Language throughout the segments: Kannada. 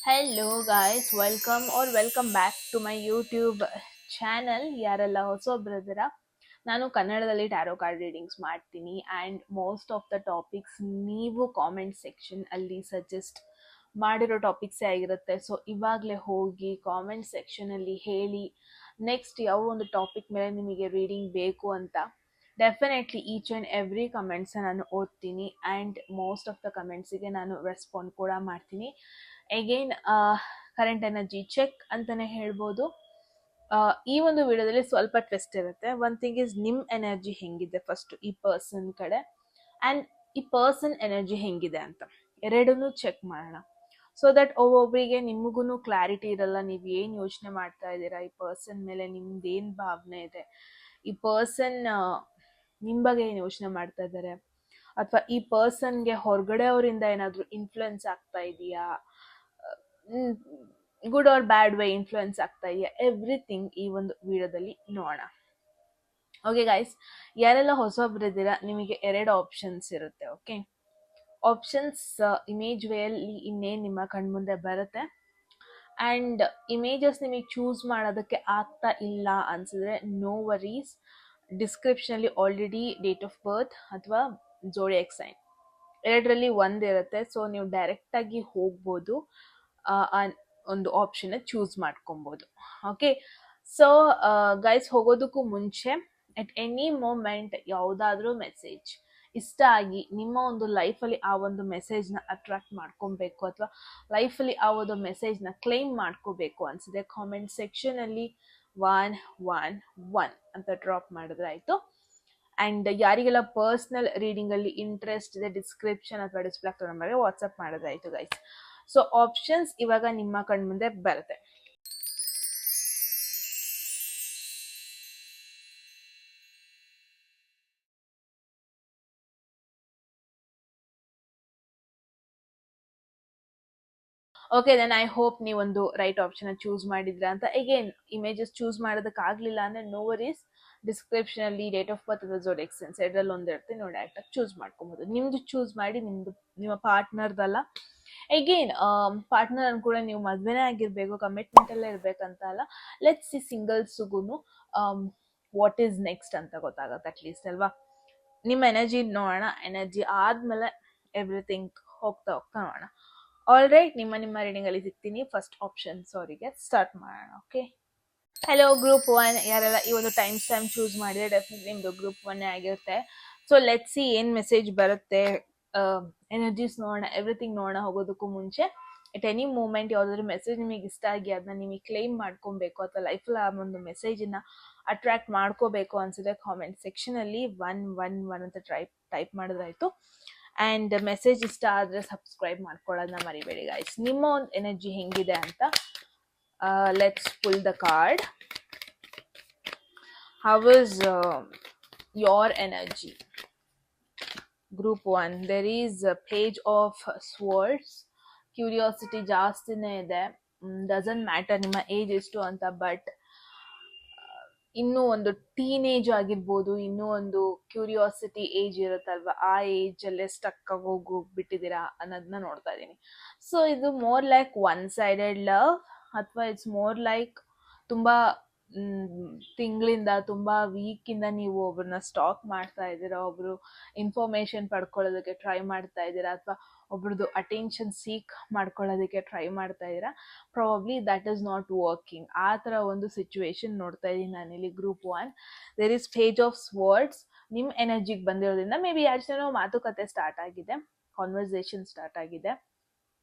Hello guys, welcome back to my YouTube channel. ಯಾರೆಲ್ಲ ಹೊಸೊಬ್ರಿದ್ದೀರಾ, ನಾನು ಕನ್ನಡದಲ್ಲಿ ಟ್ಯಾರೋ ಕಾರ್ಡ್ ರೀಡಿಂಗ್ಸ್ ಮಾಡ್ತೀನಿ and most of the topics ನೀವು ಕಾಮೆಂಟ್ ಸೆಕ್ಷನ್ ಅಲ್ಲಿ ಸಜೆಸ್ಟ್ ಮಾಡಿರೋ ಟಾಪಿಕ್ಸೇ ಆಗಿರುತ್ತೆ. ಸೊ ಇವಾಗಲೇ ಹೋಗಿ ಕಾಮೆಂಟ್ ಸೆಕ್ಷನಲ್ಲಿ ಹೇಳಿ ನೆಕ್ಸ್ಟ್ ಯಾವ ಒಂದು ಟಾಪಿಕ್ ಮೇಲೆ ನಿಮಗೆ ರೀಡಿಂಗ್ ಬೇಕು ಅಂತ. Definitely each and every comments ನಾನು ಓದ್ತೀನಿ ಆ್ಯಂಡ್ ಮೋಸ್ಟ್ ಆಫ್ ದ ಕಮೆಂಟ್ಸಿಗೆ ನಾನು ರೆಸ್ಪಾಂಡ್ ಕೂಡ ಮಾಡ್ತೀನಿ. ಅಗೈನ್ ಕರೆಂಟ್ ಎನರ್ಜಿ ಚೆಕ್ ಅಂತಾನೆ ಹೇಳ್ಬೋದು. ಈ ಒಂದು ವಿಡಿಯೋದಲ್ಲಿ ಸ್ವಲ್ಪ ಟ್ವಿಸ್ಟ್ ಇರುತ್ತೆ. ಒನ್ ಥಿಂಗ್ ಇಸ್ ನಿಮ್ಮ ಎನರ್ಜಿ ಹೆಂಗಿದೆ ಫಸ್ಟ್ ಈ ಪರ್ಸನ್ ಕಡೆ, ಆ್ಯಂಡ್ ಈ ಪರ್ಸನ್ ಎನರ್ಜಿ ಹೆಂಗಿದೆ ಅಂತ ಎರಡನ್ನೂ ಚೆಕ್ ಮಾಡೋಣ. ಸೊ ದಟ್ ಒಬ್ಬೊಬ್ಬರಿಗೆ ನಿಮಗೂ ಕ್ಲಾರಿಟಿ ಇರಲ್ಲ, ನೀವು ಏನು ಯೋಚನೆ ಮಾಡ್ತಾ ಇದ್ದೀರಾ, ಈ ಪರ್ಸನ್ ಮೇಲೆ ನಿಮ್ದೇನು ಭಾವನೆ ಇದೆ, ಈ ಪರ್ಸನ್ ನಿಮ್ಮ ಬಗ್ಗೆ ಏನು ಯೋಚನೆ ಮಾಡ್ತಾ ಇದ್ದಾರೆ, ಅಥವಾ ಈ ಪರ್ಸನ್ಗೆ ಹೊರಗಡೆ ಅವರಿಂದ ಏನಾದರೂ ಇನ್ಫ್ಲುಯೆನ್ಸ್ ಆಗ್ತಾ ಇದೆಯಾ, good or bad way influence ಆಗ್ತಾ ಇದೆಯಾ, ಎವ್ರಿಥಿಂಗ್ ಈ ಒಂದು ವಿಡಿಯೋದಲ್ಲಿ ನೋಡೋಣ. ಓಕೆ ಗೈಸ್, ಯಾರೆಲ್ಲ ಹೊಸೊಬ್ರಿದ್ದೀರಾ ನಿಮಗೆ ಎರಡು ಆಪ್ಷನ್ಸ್ ಇರುತ್ತೆ. ಓಕೆ, ಆಪ್ಷನ್ಸ್ ಇಮೇಜ್ ವೇಯಲ್ಲಿ ಇನ್ನೇನು ನಿಮ್ಮ ಕಣ್ಮುಂದೆ ಬರುತ್ತೆ. ಆ್ಯಂಡ್ ಇಮೇಜಸ್ ನಿಮಗೆ ಚೂಸ್ ಮಾಡೋದಕ್ಕೆ ಆಗ್ತಾ ಇಲ್ಲ ಅನ್ಸಿದ್ರೆ ನೋ ವರೀಸ್, ಡಿಸ್ಕ್ರಿಪ್ಷನಲ್ಲಿ ಆಲ್ರೆಡಿ ಡೇಟ್ ಆಫ್ ಬರ್ತ್ ಅಥವಾ ಜೋಡಿಯಾಕ್ ಸೈನ್ ಎರಡರಲ್ಲಿ ಒಂದಿರುತ್ತೆ. ಸೊ ನೀವು ಡೈರೆಕ್ಟಾಗಿ ಹೋಗ್ಬೋದು, ಒಂದು ಆಪ್ಷನ್ನ ಚೂಸ್ ಮಾಡ್ಕೊಬೋದು. ಓಕೆ, ಸೊ ಗೈಸ್, ಹೋಗೋದಕ್ಕೂ ಮುಂಚೆ ಅಟ್ ಎನಿ ಮೂಮೆಂಟ್ ಯಾವುದಾದ್ರೂ ಮೆಸೇಜ್ ಇಷ್ಟ ಆಗಿ ನಿಮ್ಮ ಒಂದು ಲೈಫಲ್ಲಿ ಆ ಒಂದು ಮೆಸೇಜ್ನ ಅಟ್ರಾಕ್ಟ್ ಮಾಡ್ಕೊಬೇಕು ಅಥವಾ ಲೈಫಲ್ಲಿ ಆ ಒಂದು ಮೆಸೇಜ್ನ ಕ್ಲೈಮ್ ಮಾಡ್ಕೋಬೇಕು ಅನ್ಸಿದೆ, ಕಾಮೆಂಟ್ ಸೆಕ್ಷನಲ್ಲಿ 111 ಅಂತ ಡ್ರಾಪ್ ಮಾಡಿದ್ರೆ ಆಯಿತು. ಆ್ಯಂಡ್ ಯಾರಿಗೆಲ್ಲ ಪರ್ಸ್ನಲ್ ರೀಡಿಂಗಲ್ಲಿ ಇಂಟ್ರೆಸ್ಟ್ ಇದೆ, ಡಿಸ್ಕ್ರಿಪ್ಷನ್ ಅಥವಾ ಡಿಸ್ಪ್ಲೇ ಆಗ್ತೋ ನಂಬರ್ಗೆ ವಾಟ್ಸಪ್ ಮಾಡೋದಾಯಿತು ಗೈಸ್. ಸೊ ಆಪ್ಷನ್ಸ್ ಇವಾಗ ನಿಮ್ಮ ಕಣ್ಮುಂದೆ ಬರುತ್ತೆ. ಓಕೆ, ದೆನ್ ಐ ಹೋಪ್ ನೀವೊಂದು ರೈಟ್ ಆಪ್ಷನ್ ಚೂಸ್ ಮಾಡಿದ್ರ ಅಂತ. ಅಗೇನ್ ಇಮೇಜಸ್ ಚೂಸ್ ಮಾಡೋದಕ್ಕಾಗಲಿಲ್ಲ ಅಂದರೆ ನೋ ವರೀಸ್, ಡಿಸ್ಕ್ರಿಪ್ಷನಲ್ಲಿ ಡೇಟ್ ಆಫ್ ಬರ್ತ್ ಅಥವಾ ಜೋಡಿಯಾಕ್ ಸೈನ್ಸ್ ಎರಡರಲ್ಲಿ ಒಂದಿರುತ್ತೆ, ನೀವು ಡೈರೆಕ್ಟಾಗಿ ಚೂಸ್ ಮಾಡ್ಕೊಬೋದು. ನಿಮ್ಮದು ಚೂಸ್ ಮಾಡಿ, ನಿಮ್ಮ ಪಾರ್ಟ್ನರ್ದಲ್ಲ. ಅಗೇನ್ ಪಾರ್ಟ್ನರ್ ಕೂಡ ನೀವು ಮದುವೆನೇ ಆಗಿರಬೇಕು, ಕಮಿಟ್ಮೆಂಟಲ್ಲೇ ಇರಬೇಕಂತ ಅಲ್ಲ. ಲೆಟ್ಸ್ ಸಿ ಸಿಂಗಲ್ಸ್ಗೂ ವಾಟ್ ಈಸ್ ನೆಕ್ಸ್ಟ್ ಅಂತ ಗೊತ್ತಾಗುತ್ತೆ ಅಟ್ಲೀಸ್ಟ್ ಅಲ್ವಾ. ನಿಮ್ಮ ಎನರ್ಜಿ ನೋಡೋಣ, ಎನರ್ಜಿ ಆದಮೇಲೆ ಎವ್ರಿಥಿಂಗ್ ಹೋಗ್ತಾ ನೋಡೋಣ. ಆಲ್ ರೈಟ್, ನಿಮ್ಮ ರೀಡಿಂಗಲ್ಲಿ ಸಿಗ್ತೀನಿ. ಫಸ್ಟ್ ಆಪ್ಷನ್ಸ್ ಅವರಿಗೆ ಸ್ಟಾರ್ಟ್ ಮಾಡೋಣ. ಓಕೆ, ಹಲೋ ಗ್ರೂಪ್ 1, ಯಾರೆಲ್ಲ ಈ ಒಂದು ಟೈಮ್ ಚೂಸ್ ಮಾಡಿದ್ರೆ ಡೆಫಿನೆಟ್ಲಿ ನಿಮ್ಮದು ಗ್ರೂಪ್ 1 ಆಗಿರುತ್ತೆ. ಸೊ ಲೆಟ್ಸ್ ಸಿ ಏನು ಮೆಸೇಜ್ ಬರುತ್ತೆ, ಎನರ್ಜೀಸ್ ನೋಡೋಣ, ಎವ್ರಿಥಿಂಗ್ ನೋಡೋಣ. ಹೋಗೋದಕ್ಕೂ ಮುಂಚೆ ಎಟ್ ಎನಿ ಮೂಮೆಂಟ್ ಯಾವುದಾದ್ರೂ ಮೆಸೇಜ್ ನಿಮಗೆ ಇಷ್ಟ ಆಗಿ ಅದನ್ನ ನಿಮಗೆ ಕ್ಲೈಮ್ ಮಾಡ್ಕೊಬೇಕು ಅಥವಾ ಲೈಫಲ್ಲಿ ಆ ಒಂದು ಮೆಸೇಜನ್ನು ಅಟ್ರಾಕ್ಟ್ ಮಾಡ್ಕೋಬೇಕು ಅನ್ಸಿದ್ರೆ ಕಾಮೆಂಟ್ ಸೆಕ್ಷನಲ್ಲಿ 111 ಅಂತ ಟೈಪ್ ಮಾಡಿದ್ರಾಯ್ತು. ಆ್ಯಂಡ್ ಮೆಸೇಜ್ ಇಷ್ಟ ಆದರೆ ಸಬ್ಸ್ಕ್ರೈಬ್ ಮಾಡ್ಕೊಳ್ಳೋದನ್ನ ಮರಿಬೇಡಿ ಗೈಸ್. ನಿಮ್ಮ ಒಂದು ಎನರ್ಜಿ ಹೆಂಗಿದೆ ಅಂತ let's pull the card. How is your energy? Group 1, there is page of swords. Curiosity ಜಾಸ್ತಿನೇ ಇದೆ. ಡಸಂಟ್ ಮ್ಯಾಟರ್ ನಿಮ್ಮ ಏಜ್ ಎಷ್ಟು ಅಂತ, ಬಟ್ ಇನ್ನೂ ಒಂದು ಟೀನೇಜ್ ಆಗಿರ್ಬೋದು, ಇನ್ನೂ ಒಂದು ಕ್ಯೂರಿಯಾಸಿಟಿ ಏಜ್ ಇರುತ್ತಲ್ವ, ಆ ಏಜಲ್ಲೇ ಸ್ಟಕ್ ಆಗಿ ಹೋಗ್ಬಿಟ್ಟಿದ್ದೀರಾ ಅನ್ನೋದನ್ನ ನೋಡ್ತಾ ಇದ್ದೀನಿ. ಸೊ ಇದು more like one sided love, ಅಥವಾ ಇಟ್ಸ್ ಮೋರ್ ಲೈಕ್ ತುಂಬ ತಿಂಗಳಿಂದ, ತುಂಬ ವೀಕಿಂದ ನೀವು ಒಬ್ರನ್ನ ಸ್ಟಾಕ್ ಮಾಡ್ತಾ ಇದ್ದೀರಾ, ಒಬ್ರು ಇನ್ಫಾರ್ಮೇಶನ್ ಪಡ್ಕೊಳ್ಳೋದಕ್ಕೆ ಟ್ರೈ ಮಾಡ್ತಾ ಇದ್ದೀರಾ, ಅಥವಾ ಒಬ್ರದ್ದು ಅಟೆನ್ಷನ್ ಸೀಕ್ ಮಾಡ್ಕೊಳ್ಳೋದಕ್ಕೆ ಟ್ರೈ ಮಾಡ್ತಾ ಇದ್ದೀರಾ. Probably that is not working. ಆ ಥರ ಒಂದು ಸಿಚುವೇಶನ್ ನೋಡ್ತಾ ಇದ್ದೀನಿ ನಾನಿಲ್ಲಿ group 1. There is page of swords. ನಿಮ್ಮ ಎನರ್ಜಿಗೆ ಬಂದಿರೋದ್ರಿಂದ ಮೇ ಬಿ ಯಾರು ಜನ ಮಾತುಕತೆ ಸ್ಟಾರ್ಟ್ ಆಗಿದೆ, ಕಾನ್ವರ್ಸೇಷನ್ ಸ್ಟಾರ್ಟ್ ಆಗಿದೆ,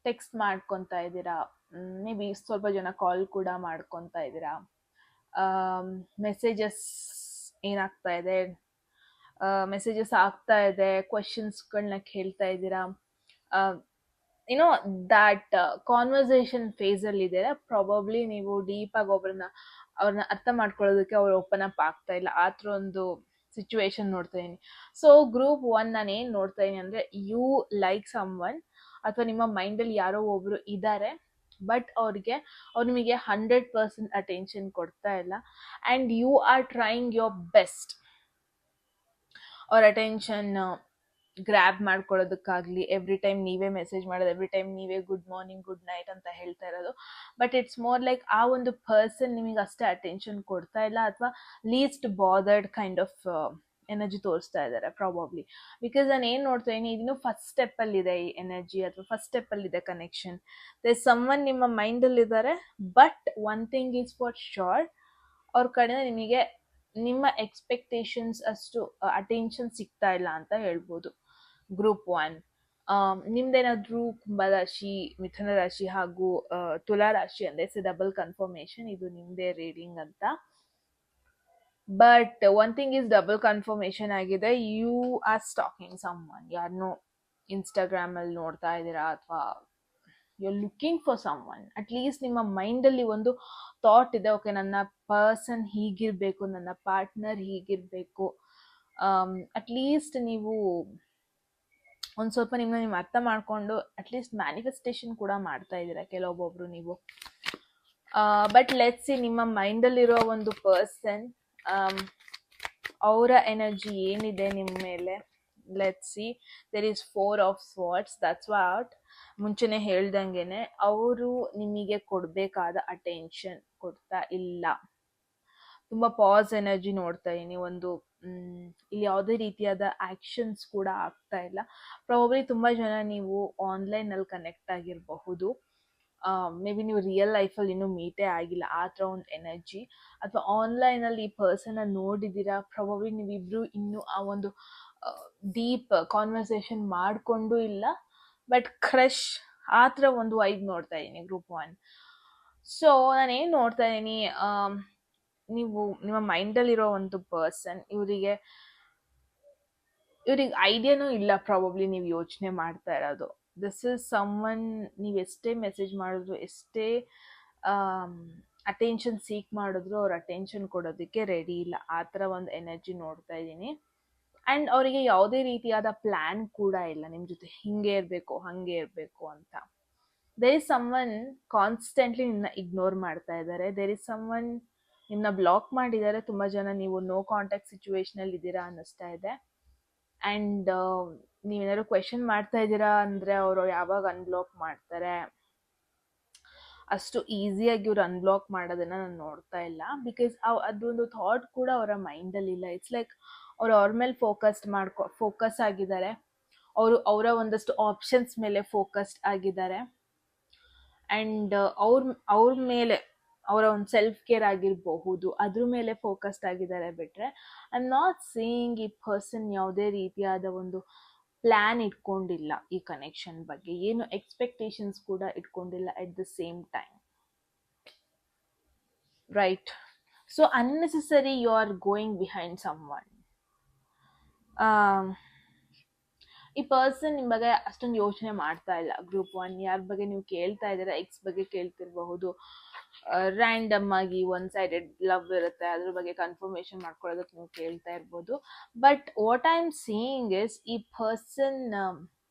ಟೆಕ್ಸ್ಟ್ ಮಾಡ್ಕೊತಾ ಇದ್ದೀರಾ, ಮೇ ಬಿ ಸ್ವಲ್ಪ ಜನ ಕಾಲ್ ಕೂಡ ಮಾಡ್ಕೊತಾ ಇದ್ದೀರಾ, ಮೆಸೇಜಸ್ ಏನಾಗ್ತಾ ಇದೆ, ಮೆಸೇಜಸ್ ಆಗ್ತಾ ಇದೆ, ಕ್ವಶನ್ಸ್ಗಳನ್ನ ಕೇಳ್ತಾ ಇದ್ದೀರಾ. ಯುನೋ ದ್ಯಾಟ್ ಕಾನ್ವರ್ಸೇಷನ್ ಫೇಸಲ್ಲಿ ಇದೆ. ಪ್ರಾಬಬ್ಲಿ ನೀವು ಡೀಪಾಗಿ ಅವ್ರನ್ನ ಅರ್ಥ ಮಾಡ್ಕೊಳ್ಳೋದಕ್ಕೆ ಅವ್ರು ಓಪನ್ ಅಪ್ ಆಗ್ತಾ ಇಲ್ಲ, ಆ ಥರ ಒಂದು ಸಿಚುವೇಶನ್ ನೋಡ್ತಾ ಇದ್ದೀನಿ. ಸೊ ಗ್ರೂಪ್ 1 ನಾನು ಏನು ನೋಡ್ತಾ ಇದ್ದೀನಿ ಅಂದರೆ, ಯು ಲೈಕ್ ಸಮ್ ಒನ್, ಅಥವಾ ನಿಮ್ಮ ಮೈಂಡಲ್ಲಿ ಯಾರೋ ಒಬ್ರು ಇದ್ದಾರೆ, ಬಟ್ ಅವ್ರು ನಿಮಗೆ 100% ಅಟೆನ್ಷನ್ ಕೊಡ್ತಾ ಇಲ್ಲ. And you are trying your best ಅವ್ರ ಅಟೆನ್ಷನ್ ಗ್ರ್ಯಾಬ್ ಮಾಡ್ಕೊಳ್ಳೋದಕ್ಕಾಗ್ಲಿ, ಎವ್ರಿ ಟೈಮ್ ನೀವೇ ಮೆಸೇಜ್ ಮಾಡೋದು, ಎವ್ರಿ ಟೈಮ್ ನೀವೇ ಗುಡ್ ಮಾರ್ನಿಂಗ್ ಗುಡ್ ನೈಟ್ ಅಂತ ಹೇಳ್ತಾ ಇರೋದು. ಬಟ್ ಇಟ್ಸ್ ಮೋರ್ ಲೈಕ್ ಆ ಒಂದು ಪರ್ಸನ್ ನಿಮಗೆ ಅಷ್ಟೇ ಅಟೆನ್ಷನ್ ಕೊಡ್ತಾ ಇಲ್ಲ, ಅಥವಾ list bothered kind of energy ತೋರಿಸ್ತಾ ಇದ್ದಾರೆ ಪ್ರಾಬಬ್ಲಿ. ಬಿಕಾಸ್ ನಾನು ಏನು ನೋಡ್ತಾ ಇದೀನಿ, ಇದಿನ್ನು ಫಸ್ಟ್ ಸ್ಟೆಪ್ ಅಲ್ಲಿ ಇದೆ ಈ ಎನರ್ಜಿ, ಅಥವಾ ಫಸ್ಟ್ ಸ್ಟೆಪ್ ಅಲ್ಲಿ ಇದೆ ಕನೆಕ್ಷನ್. ಸಮ್ವನ್ ನಿಮ್ಮ ಮೈಂಡ್ ಅಲ್ಲಿ ಇದ್ದಾರೆ, but one thing is for sure, ಅವ್ರ ಕಡೆ ನಿಮಗೆ ನಿಮ್ಮ ಎಕ್ಸ್ಪೆಕ್ಟೇಷನ್ಸ್ ಅಷ್ಟು ಅಟೆನ್ಷನ್ ಸಿಗ್ತಾ ಇಲ್ಲ ಅಂತ ಹೇಳ್ಬೋದು. ಗ್ರೂಪ್ 1 ನಿಮ್ದೇನಾದ್ರೂ ಕುಂಭರಾಶಿ, ಮಿಥುನ ರಾಶಿ ಹಾಗೂ ತುಲಾ ರಾಶಿ ಅಂದ್ರೆ ಡಬಲ್ ಕನ್ಫರ್ಮೇಶನ್, ಇದು ನಿಮ್ದೇ ರೀಡಿಂಗ್ ಅಂತ. But one thing is double confirmation ಆಗಿದೆ, ಯು ಆರ್ ಸ್ಟಾಕಿಂಗ್ ಸಮ್ವನ್, ಯಾರನ್ನೋ ಇನ್ಸ್ಟಾಗ್ರಾಮ್ ಅಲ್ಲಿ ನೋಡ್ತಾ ಇದ್ದೀರಾ, ಅಥವಾ you are looking for someone. At least ನಿಮ್ಮ ಮೈಂಡಲ್ಲಿ ಒಂದು ಥಾಟ್ ಇದೆ, ಓಕೆ ನನ್ನ ಪರ್ಸನ್ ಹೀಗಿರ್ಬೇಕು, ನನ್ನ ಪಾರ್ಟ್ನರ್ ಹೀಗಿರ್ಬೇಕು. ಅಟ್ಲೀಸ್ಟ್ ನೀವು ಒಂದು ಸ್ವಲ್ಪ ನೀವು ಅರ್ಥ ಮಾಡ್ಕೊಂಡು ಅಟ್ಲೀಸ್ಟ್ ಮ್ಯಾನಿಫೆಸ್ಟೇಷನ್ ಕೂಡ ಮಾಡ್ತಾ ಇದ್ದೀರಾ ಕೆಲವೊಬ್ಬೊಬ್ರು ನೀವು. ಬಟ್ ಲೆಟ್ಸ್ ಸಿ, ನಿಮ್ಮ ಮೈಂಡಲ್ಲಿರೋ ಒಂದು ಪರ್ಸನ್ ಅವರ ಎನರ್ಜಿ ಏನಿದೆ ನಿಮ್ಮ ಮೇಲೆ. Let's see, there is 4 of Swords. That's what ಮುಂಚೆನೆ ಹೇಳ್ದಂಗೆನೆ, ಅವರು ನಿಮಗೆ ಕೊಡಬೇಕಾದ ಅಟೆನ್ಷನ್ ಕೊಡ್ತಾ ಇಲ್ಲ. ತುಂಬ ಪಾಸ್ ಎನರ್ಜಿ ನೋಡ್ತಾ ಇದೀನಿ. ಒಂದು ಇಲ್ಲಿ ಯಾವುದೇ ರೀತಿಯಾದ ಆಕ್ಷನ್ಸ್ ಕೂಡ ಆಗ್ತಾ ಇಲ್ಲ. ಪ್ರಾಬಬ್ಲಿ ತುಂಬ ಜನ ನೀವು ಆನ್ಲೈನಲ್ಲಿ ಕನೆಕ್ಟ್ ಆಗಿರಬಹುದು, ಮೇ ಬಿ ನೀವು ರಿಯಲ್ ಲೈಫಲ್ಲಿ ಇನ್ನೂ ಮೀಟೇ ಆಗಿಲ್ಲ, ಆ ಥರ ಒಂದು ಎನರ್ಜಿ. ಅಥವಾ ಆನ್ಲೈನಲ್ಲಿ ಈ ಪರ್ಸನ್ನ ನೋಡಿದ್ದೀರಾ, ಪ್ರಾಬಬ್ಲಿ ನೀವಿಬ್ರು ಇನ್ನೂ ಆ ಒಂದು ಡೀಪ್ ಕಾನ್ವರ್ಸೇಷನ್ ಮಾಡಿಕೊಂಡು ಇಲ್ಲ, ಬಟ್ ಕ್ರಶ್ ಆ ಥರ ಒಂದು ವೈಬ್ ನೋಡ್ತಾ ಇದ್ದೀನಿ ಗ್ರೂಪ್ 1. ಸೊ ನಾನೇನು ನೋಡ್ತಾ ಇದ್ದೀನಿ, ನೀವು ನಿಮ್ಮ ಮೈಂಡಲ್ಲಿರೋ ಒಂದು ಪರ್ಸನ್, ಇವರಿಗೆ ಐಡಿಯಾನೂ ಇಲ್ಲ ಪ್ರಾಬಬ್ಲಿ ನೀವು ಯೋಚನೆ ಮಾಡ್ತಾ ಇರೋದು. ದಿಸ್ ಇಸ್ ಸಮ್ವನ್, ನೀವು ಎಷ್ಟೇ ಮೆಸೇಜ್ ಮಾಡಿದ್ರು, ಎಷ್ಟೇ ಅಟೆನ್ಷನ್ ಸೀಕ್ ಮಾಡಿದ್ರು, ಅವ್ರ ಅಟೆನ್ಷನ್ ಕೊಡೋದಕ್ಕೆ ರೆಡಿ ಇಲ್ಲ. ಆ ಥರ ಒಂದು ಎನರ್ಜಿ ನೋಡ್ತಾ ಇದ್ದೀನಿ. ಆ್ಯಂಡ್ ಅವರಿಗೆ ಯಾವುದೇ ರೀತಿಯಾದ ಪ್ಲ್ಯಾನ್ ಕೂಡ ಇಲ್ಲ ನಿಮ್ಮ ಜೊತೆ ಹಿಂಗೆ ಇರಬೇಕು ಹಾಗೆ ಇರಬೇಕು ಅಂತ. ದೇರ್ ಇಸ್ ಸಮ್ವನ್ ಕಾನ್ಸ್ಟೆಂಟ್ಲಿ ನಿಮ್ಮನ್ನ ಇಗ್ನೋರ್ ಮಾಡ್ತಾ ಇದ್ದಾರೆ. ದೇರ್ ಇಸ್ ಸಮ್ವನ್ ನಿಮ್ಮನ್ನ ಬ್ಲಾಕ್ ಮಾಡಿದ್ದಾರೆ. ತುಂಬ ಜನ ನೀವು ನೋ ಕಾಂಟ್ಯಾಕ್ಟ್ ಸಿಚುವೇಶನಲ್ಲಿ ಇದ್ದೀರಾ ಅನ್ನಿಸ್ತಾ ಇದೆ. ಆ್ಯಂಡ್ ನೀವೇನಾದ್ರು ಕ್ವೆಶನ್ ಮಾಡ್ತಾ ಇದ್ದೀರಾ ಅಂದರೆ ಅವರು ಯಾವಾಗ ಅನ್ಬ್ಲಾಕ್ ಮಾಡ್ತಾರೆ, ಅಷ್ಟು ಈಸಿಯಾಗಿ ಇವ್ರು ಅನ್ಬ್ಲಾಕ್ ಮಾಡೋದನ್ನು ನಾನು ನೋಡ್ತಾ ಇಲ್ಲ. ಬಿಕಾಸ್ ಅದೊಂದು ಥಾಟ್ ಕೂಡ ಅವರ ಮೈಂಡಲ್ಲಿ ಇಲ್ಲ. ಇಟ್ಸ್ ಲೈಕ್ ಅವ್ರು ಅವ್ರ ಮೇಲೆ ಫೋಕಸ್ ಆಗಿದ್ದಾರೆ. ಅವರ ಒಂದಷ್ಟು ಆಪ್ಷನ್ಸ್ ಮೇಲೆ ಫೋಕಸ್ಡ್ ಆಗಿದ್ದಾರೆ. ಆ್ಯಂಡ್ ಅವ್ರ ಮೇಲೆ ಅವರ ಒಂದು ಸೆಲ್ಫ್ ಕೇರ್ ಆಗಿರಬಹುದು, ಅದ್ರ ಮೇಲೆ ಫೋಕಸ್ಡ್ ಆಗಿದ್ದಾರೆ. ಬಿಟ್ಟರೆ ಐ ಆಮ್ ನಾಟ್ ಸೀಯಿಂಗ್ ಈ ಪರ್ಸನ್ ಯಾವುದೇ ರೀತಿಯಾದ ಒಂದು ಪ್ಲ್ಯಾನ್ ಇಟ್ಕೊಂಡಿಲ್ಲ ಈ ಕನೆಕ್ಷನ್ ಬಗ್ಗೆ, ಏನು ಎಕ್ಸ್ಪೆಕ್ಟೇಷನ್ಸ್ ಕೂಡ ಇಟ್ಕೊಂಡಿಲ್ಲ at the same time, right? So unnecessary you are going behind someone. ಈ ಪರ್ಸನ್ ನಿಮ್ಮ ಬಗ್ಗೆ ಅಷ್ಟೊಂದು ಯೋಚನೆ ಮಾಡ್ತಾ ಇಲ್ಲ. ಗ್ರೂಪ್ 1 ಯಾರ ಬಗ್ಗೆ ನೀವು ಕೇಳ್ತಾ ಇದ್ದೀರಾ, ಎಕ್ಸ್ ಬಗ್ಗೆ ಕೇಳ್ತಿರಬಹುದು, ರ್ಯಾಂಡಮ್ ಆಗಿ ಒನ್ ಸೈಡೆಡ್ ಲವ್ ಇರುತ್ತೆ, ಅದ್ರ ಬಗ್ಗೆ ಕನ್ಫರ್ಮೇಷನ್ ಮಾಡ್ಕೊಳ್ಳೋದಕ್ಕೆ ನೀವು ಕೇಳ್ತಾ ಇರ್ಬೋದು. But what I am seeing is, ಈ ಪರ್ಸನ್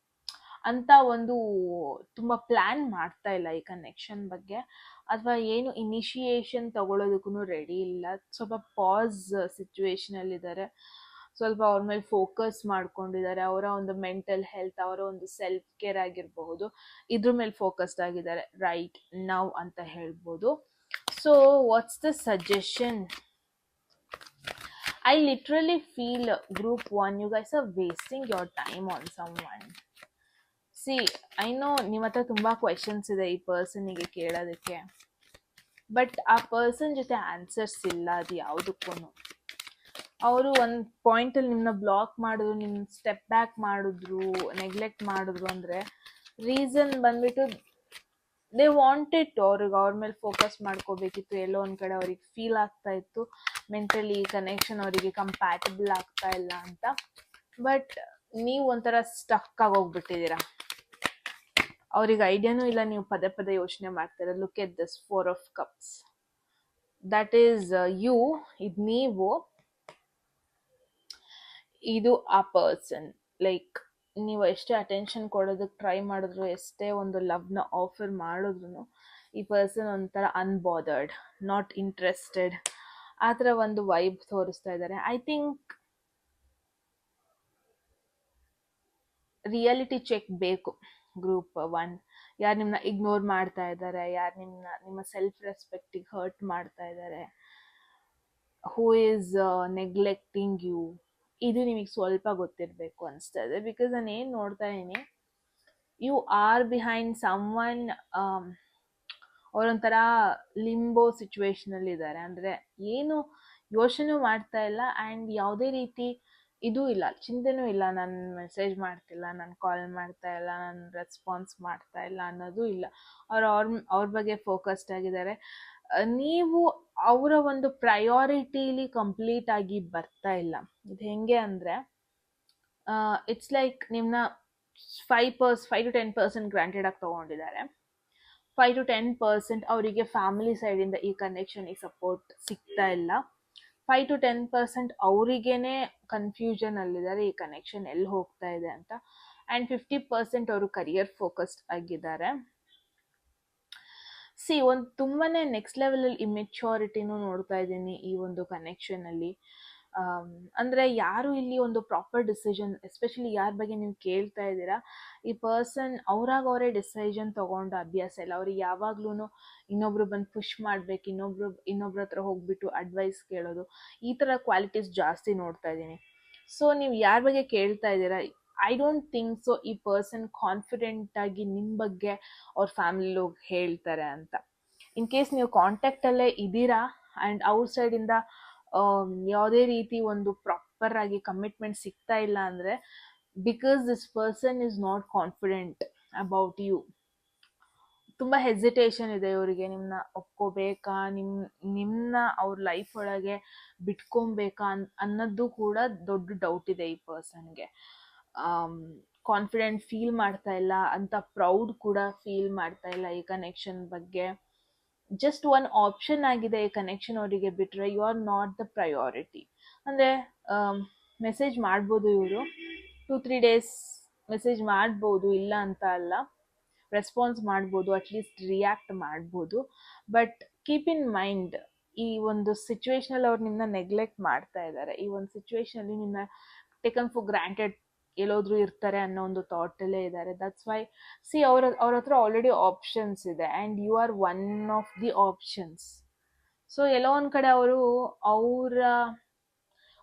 ಅಂತ ಒಂದು ತುಂಬ ಪ್ಲ್ಯಾನ್ ಮಾಡ್ತಾ ಇಲ್ಲ ಈ ಕನೆಕ್ಷನ್ ಬಗ್ಗೆ, ಅಥವಾ ಏನು ಇನಿಷಿಯೇಷನ್ ತಗೊಳ್ಳೋದಕ್ಕೂ ರೆಡಿ ಇಲ್ಲ. ಸ್ವಲ್ಪ ಪಾಸ್ ಸಿಚುವೇಶನಲ್ಲಿದ್ದಾರೆ, ಸ್ವಲ್ಪ ಅವ್ರ ಮೇಲೆ ಫೋಕಸ್ ಮಾಡ್ಕೊಂಡಿದ್ದಾರೆ. ಅವರ ಒಂದು ಮೆಂಟಲ್ ಹೆಲ್ತ್, ಅವರ ಒಂದು ಸೆಲ್ಫ್ ಕೇರ್ ಆಗಿರಬಹುದು, ಇದ್ರ ಮೇಲೆ ಫೋಕಸ್ಡ್ ಆಗಿದ್ದಾರೆ ರೈಟ್ ನೌ ಅಂತ ಹೇಳ್ಬೋದು. So what's the suggestion? I literally feel group 1, you guys are wasting your time on someone. C, I know ನಿಮ್ಮ ಹತ್ರ ತುಂಬ ಕ್ವೆಶನ್ಸ್ ಇದೆ ಈ ಪರ್ಸನಿಗೆ ಕೇಳೋದಕ್ಕೆ, ಬಟ್ ಆ ಪರ್ಸನ್ ಜೊತೆ ಆನ್ಸರ್ಸ್ ಇಲ್ಲ ಅದು ಯಾವುದಕ್ಕೂ. ಅವರು ಒಂದು ಪಾಯಿಂಟಲ್ಲಿ ನಿಮ್ಮನ್ನ ಬ್ಲಾಕ್ ಮಾಡಿದ್ರು, ನಿಮ್ಮ ಸ್ಟೆಪ್ ಬ್ಯಾಕ್ ಮಾಡಿದ್ರು, ನೆಗ್ಲೆಕ್ಟ್ ಮಾಡಿದ್ರು ಅಂದರೆ ರೀಸನ್ ಬಂದ್ಬಿಟ್ಟು ದೇ ವಾಂಟೆಡ್ ಅವ್ರಿಗೆ ಅವ್ರ ಮೇಲೆ ಫೋಕಸ್ ಮಾಡ್ಕೋಬೇಕಿತ್ತು. ಎಲ್ಲೋ ಒಂದು ಕಡೆ ಅವ್ರಿಗೆ ಫೀಲ್ ಆಗ್ತಾ ಇತ್ತು ಮೆಂಟಲಿ ಕನೆಕ್ಷನ್ ಅವರಿಗೆ ಕಂಪ್ಯಾಟಬಲ್ ಆಗ್ತಾ ಇಲ್ಲ ಅಂತ. ಬಟ್ ನೀವು ಒಂಥರ ಸ್ಟಕ್ ಆಗೋಗ್ಬಿಟ್ಟಿದ್ದೀರಾ, ಅವ್ರಿಗೆ ಐಡಿಯಾನೂ ಇಲ್ಲ, ನೀವು ಪದೇ ಪದೇ ಯೋಚನೆ ಮಾಡ್ತೀರಾ. Look at this 4 of Cups, that is you, ಇದು ನೀವು, ಇದು ಆ ಪರ್ಸನ್. ಲೈಕ್ ನೀವು ಎಷ್ಟೇ ಅಟೆನ್ಷನ್ ಕೊಡೋದಕ್ಕೆ ಟ್ರೈ ಮಾಡಿದ್ರು, ಎಷ್ಟೇ ಒಂದು ಲವ್ನ ಆಫರ್ ಮಾಡಿದ್ರು, ಈ ಪರ್ಸನ್ ಒಂಥರ ಅನ್ಬಾದರ್ಡ್, ನಾಟ್ ಇಂಟ್ರೆಸ್ಟೆಡ್, ಆ ಥರ ಒಂದು ವೈಬ್ ತೋರಿಸ್ತಾ ಇದ್ದಾರೆ. ಐ ಥಿಂಕ್ ರಿಯಾಲಿಟಿ ಚೆಕ್ ಬೇಕು. ಗ್ರೂಪ್ 1 ಯಾರು ನಿಮ್ಮನ್ನ ಇಗ್ನೋರ್ ಮಾಡ್ತಾ ಇದ್ದಾರೆ, ಯಾರು ನಿಮ್ಮ ಸೆಲ್ಫ್ ರೆಸ್ಪೆಕ್ಟಿಗೆ ಹರ್ಟ್ ಮಾಡ್ತಾ ಇದ್ದಾರೆ, ಹೂ ಈಸ್ ನೆಗ್ಲೆಕ್ಟಿಂಗ್ ಯು, ಇದು ನಿಮಗೆ ಸ್ವಲ್ಪ ಗೊತ್ತಿರಬೇಕು ಅನಿಸ್ತಾ ಇದೆ. ಬಿಕಾಸ್ ನಾನು ಏನು ನೋಡ್ತಾ ಇದ್ದೀನಿ, you are behind someone, ಅವರೊಂಥರ ಲಿಂಬೋ ಸಿಚುವೇಶನಲ್ಲಿ ಇದ್ದಾರೆ. ಅಂದರೆ ಏನು ಯೋಚನೆ ಮಾಡ್ತಾ ಇಲ್ಲ ಆ್ಯಂಡ್ ಯಾವುದೇ ರೀತಿ ಇದೂ ಇಲ್ಲ, ಚಿಂತೆನೂ ಇಲ್ಲ. ನಾನು ಮೆಸೇಜ್ ಮಾಡ್ತಿಲ್ಲ, ನಾನು ಕಾಲ್ ಮಾಡ್ತಾ ಇಲ್ಲ, ನಾನು ರೆಸ್ಪಾನ್ಸ್ ಮಾಡ್ತಾ ಇಲ್ಲ ಅನ್ನೋದು ಇಲ್ಲ. ಅವ್ರ ಬಗ್ಗೆ ಫೋಕಸ್ಡ್ ಆಗಿದ್ದಾರೆ. ನೀವು ಅವರ ಒಂದು ಪ್ರಯಾರಿಟಿಲಿ ಕಂಪ್ಲೀಟ್ ಆಗಿ ಬರ್ತಾ ಇಲ್ಲ. ಇದು ಹೆಂಗೆ ಅಂದರೆ, ಇಟ್ಸ್ ಲೈಕ್ ನಿಮ್ಮನ್ನ 5 to 10% ಗ್ರಾಂಟೆಡ್ ಆಗಿ ತೊಗೊಂಡಿದ್ದಾರೆ. 5 to 10% ಅವರಿಗೆ ಫ್ಯಾಮಿಲಿ ಸೈಡಿಂದ ಈ ಕನೆಕ್ಷನಿಗೆ ಸಪೋರ್ಟ್ ಸಿಗ್ತಾ ಇಲ್ಲ. 5 to 10% ಅವರಿಗೇನೆ ಕನ್ಫ್ಯೂಷನ್ ಅಲ್ಲಿದ್ದಾರೆ, ಈ ಕನೆಕ್ಷನ್ ಎಲ್ಲಿ ಹೋಗ್ತಾ ಇದೆ ಅಂತ. ಆ್ಯಂಡ್ 50% ಅವರು ಕರಿಯರ್ ಫೋಕಸ್ಡ್ ಆಗಿದ್ದಾರೆ. ಒಂದು ತುಂಬಾನೇ ನೆಕ್ಸ್ಟ್ ಲೆವೆಲಲ್ಲಿ ಇಮ್ಮೆಚ್ಯೂರಿಟಿನೂ ನೋಡ್ತಾ ಇದ್ದೀನಿ ಈ ಒಂದು ಕನೆಕ್ಷನಲ್ಲಿ. ಅಂದರೆ ಯಾರು ಇಲ್ಲಿ ಒಂದು ಪ್ರಾಪರ್ ಡಿಸಿಷನ್, ಎಸ್ಪೆಷಲಿ ಯಾರ ಬಗ್ಗೆ ನೀವು ಕೇಳ್ತಾ ಇದ್ದೀರಾ, ಈ ಪರ್ಸನ್ ಅವರೇ ಡಿಸಿಷನ್ ತೊಗೊಂಡು ಅಭ್ಯಾಸ ಇಲ್ಲ. ಅವ್ರಿಗೆ ಯಾವಾಗ್ಲೂ ಇನ್ನೊಬ್ರು ಬಂದು ಪುಷ್ ಮಾಡ್ಬೇಕು, ಇನ್ನೊಬ್ರ ಹತ್ರ ಹೋಗ್ಬಿಟ್ಟು ಅಡ್ವೈಸ್ ಕೇಳೋದು, ಈ ಥರ ಕ್ವಾಲಿಟೀಸ್ ಜಾಸ್ತಿ ನೋಡ್ತಾ ಇದ್ದೀನಿ. ಸೊ ನೀವು ಯಾರ ಬಗ್ಗೆ ಕೇಳ್ತಾ ಇದ್ದೀರಾ, ಐ ಡೋಂಟ್ ಥಿಂಕ್ ಸೊ ಈ ಪರ್ಸನ್ ಕಾನ್ಫಿಡೆಂಟ್ ಆಗಿ ನಿಮ್ಮ ಬಗ್ಗೆ ಅವ್ರ ಫ್ಯಾಮಿಲಿ ಹೋಗಿ ಹೇಳ್ತಾರೆ ಅಂತ. ಇನ್ ಕೇಸ್ ನೀವು ಕಾಂಟ್ಯಾಕ್ಟಲ್ಲೇ ಇದ್ದೀರಾ ಆ್ಯಂಡ್ ಔಟ್ ಸೈಡಿಂದ ಯಾವುದೇ ರೀತಿ ಒಂದು ಪ್ರಾಪರ್ ಆಗಿ ಕಮಿಟ್ಮೆಂಟ್ ಸಿಗ್ತಾ ಇಲ್ಲ ಅಂದರೆ, because this person is not confident about you. ತುಂಬ ಹೆಸಿಟೇಷನ್ ಇದೆ ಇವರಿಗೆ, ನಿಮ್ಮನ್ನ ಒಪ್ಕೋಬೇಕಾ, ನಿಮ್ಮನ್ನ ಅವ್ರ ಲೈಫ್ ಒಳಗೆ ಬಿಟ್ಕೊಬೇಕಾ ಅನ್ನೋದು ಕೂಡ ದೊಡ್ಡ ಡೌಟ್ ಇದೆ ಈ ಪರ್ಸನ್ಗೆ. ಕಾನ್ಫಿಡೆಂಟ್ ಫೀಲ್ ಮಾಡ್ತಾ ಇಲ್ಲ ಅಂತ, ಪ್ರೌಡ್ ಕೂಡ ಫೀಲ್ ಮಾಡ್ತಾ ಇಲ್ಲ ಈ ಕನೆಕ್ಷನ್ ಬಗ್ಗೆ. ಜಸ್ಟ್ ಒನ್ ಆಪ್ಷನ್ ಆಗಿದೆ ಈ ಕನೆಕ್ಷನ್ ಅವರಿಗೆ ಬಿಟ್ಟರೆ, you are not the priority. ಅಂದರೆ ಮೆಸೇಜ್ ಮಾಡ್ಬೋದು, ಇವರು 2-3 ಡೇಸ್ ಮೆಸೇಜ್ ಮಾಡ್ಬೋದು, ಇಲ್ಲ ಅಂತ ಅಲ್ಲ, ರೆಸ್ಪಾನ್ಸ್ ಮಾಡ್ಬೋದು, ಅಟ್ಲೀಸ್ಟ್ ರಿಯಾಕ್ಟ್ ಮಾಡ್ಬೋದು. ಬಟ್ ಕೀಪ್ ಇನ್ ಮೈಂಡ್, ಈ ಒಂದು ಸಿಚುವೇಶನಲ್ಲಿ ಅವ್ರು ನಿಮ್ಮನ್ನ ನೆಗ್ಲೆಕ್ಟ್ ಮಾಡ್ತಾ ಇದ್ದಾರೆ. ಈ ಒಂದು ಸಿಚುವೇಶನಲ್ಲಿ ನಿಮ್ಮನ್ನ ಟೇಕನ್ ಫಾರ್ ಗ್ರಾಂಟೆಡ್, ಎಲ್ಲೋದ್ರೂ ಇರ್ತಾರೆ ಅನ್ನೋ ಒಂದು ಥಾಟಲ್ಲೇ ಇದ್ದಾರೆ. ದಟ್ಸ್ ವೈ ಅವ್ರ ಹತ್ರ ಆಲ್ರೆಡಿ ಆಪ್ಷನ್ಸ್ ಇದೆ and you are one of the options. So ಎಲ್ಲೋ ಒಂದು ಕಡೆ ಅವರು ಅವರ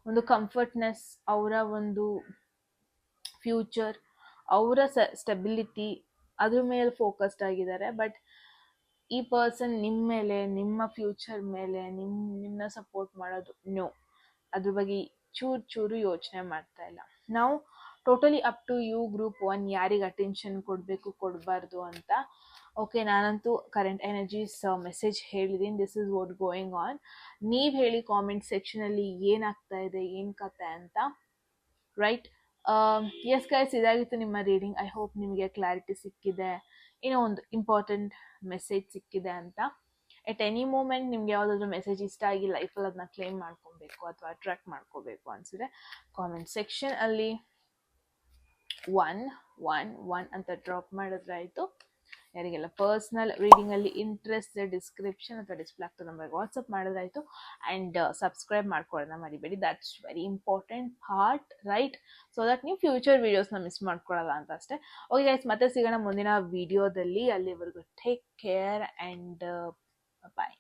ಒಂದು ಕಂಫರ್ಟ್ನೆಸ್, ಅವರ ಒಂದು ಫ್ಯೂಚರ್, ಅವರ ಸ್ಟೆಬಿಲಿಟಿ, ಅದ್ರ ಮೇಲೆ ಫೋಕಸ್ಡ್ ಆಗಿದ್ದಾರೆ. ಬಟ್ ಈ ಪರ್ಸನ್ ನಿಮ್ಮ ಮೇಲೆ, ನಿಮ್ಮ ಫ್ಯೂಚರ್ ಮೇಲೆ, ನಿಮ್ಮನ್ನ ಸಪೋರ್ಟ್ ಮಾಡೋದು ನೋ, ಅದ್ರ ಬಗ್ಗೆ ಚೂರು ಯೋಚನೆ ಮಾಡ್ತಾ ಇಲ್ಲ. ನಾವು totally up to you group 1, ಯಾರಿಗೆ ಅಟೆನ್ಷನ್ ಕೊಡಬೇಕು ಕೊಡಬಾರ್ದು ಅಂತ. ಓಕೆ, ನಾನಂತೂ ಕರೆಂಟ್ ಎನರ್ಜೀಸ್ ಮೆಸೇಜ್ ಹೇಳಿದ್ದೀನಿ, this is what going on. ನೀವು ಹೇಳಿ ಕಾಮೆಂಟ್ ಸೆಕ್ಷನಲ್ಲಿ ಏನಾಗ್ತಾ ಇದೆ, ಏನು ಕತೆ ಅಂತ. ರೈಟ್, ಎಸ್ ಗೈಸ್, ಇದಾಗಿತ್ತು ನಿಮ್ಮ ರೀಡಿಂಗ್. ಐ ಹೋಪ್ ನಿಮಗೆ ಕ್ಲಾರಿಟಿ ಸಿಕ್ಕಿದೆ, ಏನೋ ಒಂದು ಇಂಪಾರ್ಟೆಂಟ್ ಮೆಸೇಜ್ ಸಿಕ್ಕಿದೆ ಅಂತ. ಎಟ್ ಎನಿ ಮೂಮೆಂಟ್ ನಿಮ್ಗೆ ಯಾವುದಾದ್ರೂ ಮೆಸೇಜ್ ಇಷ್ಟ ಆಗಿ ಲೈಫಲ್ಲಿ ಅದನ್ನ ಕ್ಲೇಮ್ ಮಾಡ್ಕೊಬೇಕು ಅಥವಾ ಅಟ್ರಾಕ್ಟ್ ಮಾಡ್ಕೋಬೇಕು ಅನಿಸಿದ್ರೆ ಕಾಮೆಂಟ್ ಸೆಕ್ಷನ್ ಅಲ್ಲಿ 111 ಅಂತ ಡ್ರಾಪ್ ಮಾಡಿದ್ರೆ ಆಯಿತು. ಯಾರಿಗೆಲ್ಲ ಪರ್ಸ್ನಲ್ ರೀಡಿಂಗಲ್ಲಿ ಇಂಟ್ರೆಸ್ಟ್, ಡಿಸ್ಕ್ರಿಪ್ಷನ್ ಅಥವಾ ಡಿಸ್ಪ್ಲೇ ಆಗ್ತದೆ ನಂಬರ್ಗೆ ವಾಟ್ಸಪ್ ಮಾಡಿದ್ರಾಯಿತು. ಆ್ಯಂಡ್ ಸಬ್ಸ್ಕ್ರೈಬ್ ಮಾಡ್ಕೊಳ್ಳೋದನ್ನ ಮರಿಬೇಡಿ, that's very important part, right? So that ನೀವು ಫ್ಯೂಚರ್ ವೀಡಿಯೋಸ್ನ ಮಿಸ್ ಮಾಡ್ಕೊಳ್ಳಲ್ಲ ಅಂತ ಅಷ್ಟೇ. ಓಕೆ ಗೈಸ್, ಮತ್ತೆ ಸಿಗೋಣ ಮುಂದಿನ ವಿಡಿಯೋದಲ್ಲಿ. ಅಲ್ಲಿವರೆಗೂ take care and bye.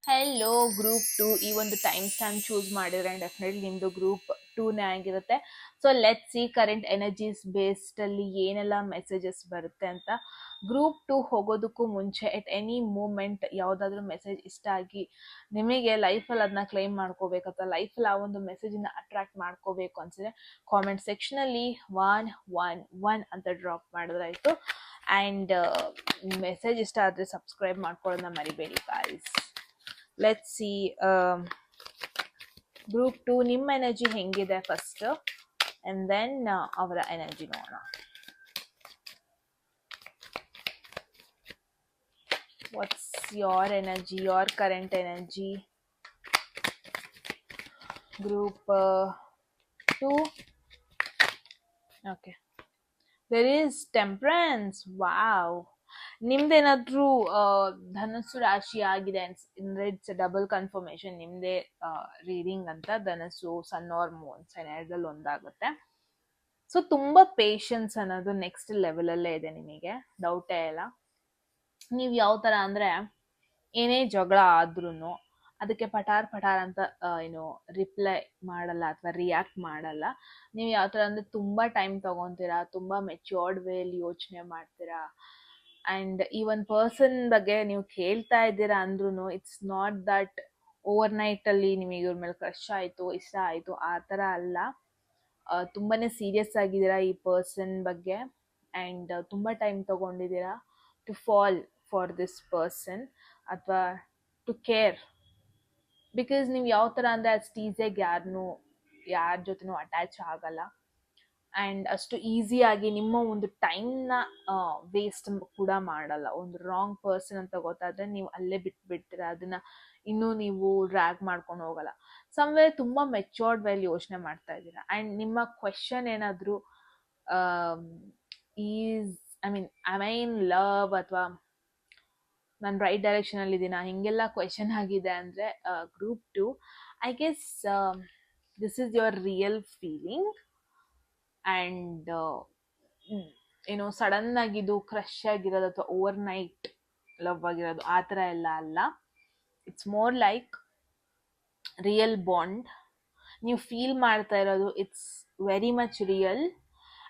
Hello group 2, ಈ ಒಂದು ಟೈಮ್ ಸ್ಟ್ಯಾಂಪ್ ಚೂಸ್ ಮಾಡಿದ್ರೆ ಡೆಫಿನೆಟ್ಲಿ ನಿಮ್ಮದು ಗ್ರೂಪ್ 2ನೇ ಆಗಿರುತ್ತೆ. So let's see current energies ಬೇಸ್ಡಲ್ಲಿ ಏನೆಲ್ಲ ಮೆಸೇಜಸ್ ಬರುತ್ತೆ ಅಂತ. ಗ್ರೂಪ್ 2 ಹೋಗೋದಕ್ಕೂ ಮುಂಚೆ ಎಟ್ ಎನಿ ಮೂಮೆಂಟ್ ಯಾವುದಾದ್ರೂ ಮೆಸೇಜ್ ಇಷ್ಟ ಆಗಿ ನಿಮಗೆ ಲೈಫಲ್ಲಿ ಅದನ್ನ ಕ್ಲೈಮ್ ಮಾಡ್ಕೋಬೇಕು ಅಥವಾ ಲೈಫಲ್ಲಿ ಆ ಒಂದು ಮೆಸೇಜನ್ನ ಅಟ್ರಾಕ್ಟ್ ಮಾಡ್ಕೋಬೇಕು ಅನ್ಸಿದ್ರೆ ಕಾಮೆಂಟ್ ಸೆಕ್ಷನಲ್ಲಿ 111 ಅಂತ ಡ್ರಾಪ್ ಮಾಡಿದ್ರಾಯಿತು. ಆ್ಯಂಡ್ ಮೆಸೇಜ್ ಇಷ್ಟ ಆದರೆ ಸಬ್ಸ್ಕ್ರೈಬ್ ಮಾಡ್ಕೊಳ್ಳೋದನ್ನ ಮರಿಬೇಡಿ ಗಾಯ್ಸ್. ಲೆಟ್ಸ್ ಸಿ ಗ್ರೂಪ್ 2 ನಿಮ್ಮ ಎನರ್ಜಿ ಹೆಂಗಿದೆ ಫಸ್ಟ್, ಆ್ಯಂಡ್ ದೆನ್ ಅವರ ಎನರ್ಜಿ ನೋಡೋಣ. What's your energy, your current energy group 2? Okay, there is temperance. Wow, ನಿಮ್ದೇನಾದ್ರೂ ಧನಸ್ಸು ರಾಶಿ ಆಗಿದೆ ಅಂದರೆ ಇಟ್ಸ್ ಡಬಲ್ ಕನ್ಫರ್ಮೇಶನ್, ನಿಮ್ಮದೇ ರೀಡಿಂಗ್ ಅಂತ. ಧನಸ್ಸು, ಸನ್ ಆರ್ ಮೂನ್, ಸೈನ್ ಎರಡರಲ್ಲಿ ಒಂದಾಗುತ್ತೆ. ಸೊ ತುಂಬಾ ಪೇಷನ್ಸ್ ಅನ್ನೋದು ನೆಕ್ಸ್ಟ್ ಲೆವೆಲಲ್ಲೇ ಇದೆ ನಿಮಗೆ, ಡೌಟೇ ಇಲ್ಲ. ನೀವು ಯಾವ ಥರ ಅಂದರೆ ಏನೇ ಜಗಳ ಆದ್ರೂ ಅದಕ್ಕೆ ಪಟಾರ್ ಪಟಾರ್ ಅಂತ ಏನು ರಿಪ್ಲೈ ಮಾಡಲ್ಲ ಅಥವಾ ರಿಯಾಕ್ಟ್ ಮಾಡಲ್ಲ. ನೀವು ಯಾವ ಥರ ಅಂದರೆ ತುಂಬ ಟೈಮ್ ತೊಗೊತೀರಾ, ತುಂಬ ಮೆಚ್ಯೂರ್ಡ್ ವೇಲಿ ಯೋಚನೆ ಮಾಡ್ತೀರಾ. ಆ್ಯಂಡ್ ಈ ಒಂದು ಪರ್ಸನ್ ಬಗ್ಗೆ ನೀವು ಕೇಳ್ತಾ ಇದ್ದೀರಾ ಅಂದ್ರೂ ಇಟ್ಸ್ ನಾಟ್ ದಟ್ ಓವರ್ ನೈಟಲ್ಲಿ ನಿಮಗೆ ಇವ್ರ ಮೇಲೆ ಕ್ರಶ್ ಆಯಿತು, ಇಷ್ಟ ಆಯಿತು, ಆ ಥರ ಅಲ್ಲ. ತುಂಬಾ ಸೀರಿಯಸ್ ಆಗಿದ್ದೀರಾ ಈ ಪರ್ಸನ್ ಬಗ್ಗೆ, ಆ್ಯಂಡ್ ತುಂಬ ಟೈಮ್ ತೊಗೊಂಡಿದ್ದೀರಾ to fall for this person ಅಥವಾ ಟು ಕೇರ್. ಬಿಕಾಸ್ ನೀವು ಯಾವ ಥರ ಅಂದರೆ ಅಷ್ಟು ಈಸಿಯಾಗಿ ಯಾರ ಜೊತೆನೂ ಅಟ್ಯಾಚ್ ಆಗಲ್ಲ. ಆ್ಯಂಡ್ ಅಷ್ಟು ಈಸಿಯಾಗಿ ನಿಮ್ಮ ಒಂದು ಟೈಮ್ನ ವೇಸ್ಟ್ ಕೂಡ ಮಾಡಲ್ಲ. ಒಂದು ರಾಂಗ್ ಪರ್ಸನ್ ಅಂತ ಗೊತ್ತಾದರೆ ನೀವು ಅಲ್ಲೇ ಬಿಟ್ಬಿಡ್ತೀರ, ಅದನ್ನು ಇನ್ನೂ ನೀವು ಡ್ರ್ಯಾಗ್ ಮಾಡ್ಕೊಂಡು ಹೋಗಲ್ಲ. ಸಮ್ವೇ ತುಂಬ ಮೆಚ್ಯೂರ್ಡ್ ವೇಲಿ ಯೋಚನೆ ಮಾಡ್ತಾ ಇದ್ದೀರಾ. ಆ್ಯಂಡ್ ನಿಮ್ಮ ಕ್ವೆಶನ್ ಏನಾದರೂ ಐ ಇನ್ ಲವ್ ಅಥವಾ ನಾನು ರೈಟ್ ಡೈರೆಕ್ಷನಲ್ಲಿ ಇದ್ದೀನ, ಹೀಗೆಲ್ಲ ಕ್ವೆಶನ್ ಆಗಿದೆ ಅಂದರೆ group 2, I guess this is your real feeling. And ಏನೋ ಸಡನ್ ಆಗಿದ್ದು ಕ್ರಶ್ ಆಗಿರೋದು ಅಥವಾ ಓವರ್ ನೈಟ್ ಲವ್ ಆಗಿರೋದು ಆ ಥರ ಎಲ್ಲ ಅಲ್ಲ. It's more like real bond. ನೀವು ಫೀಲ್ ಮಾಡ್ತಾ ಇರೋದು it's very much real.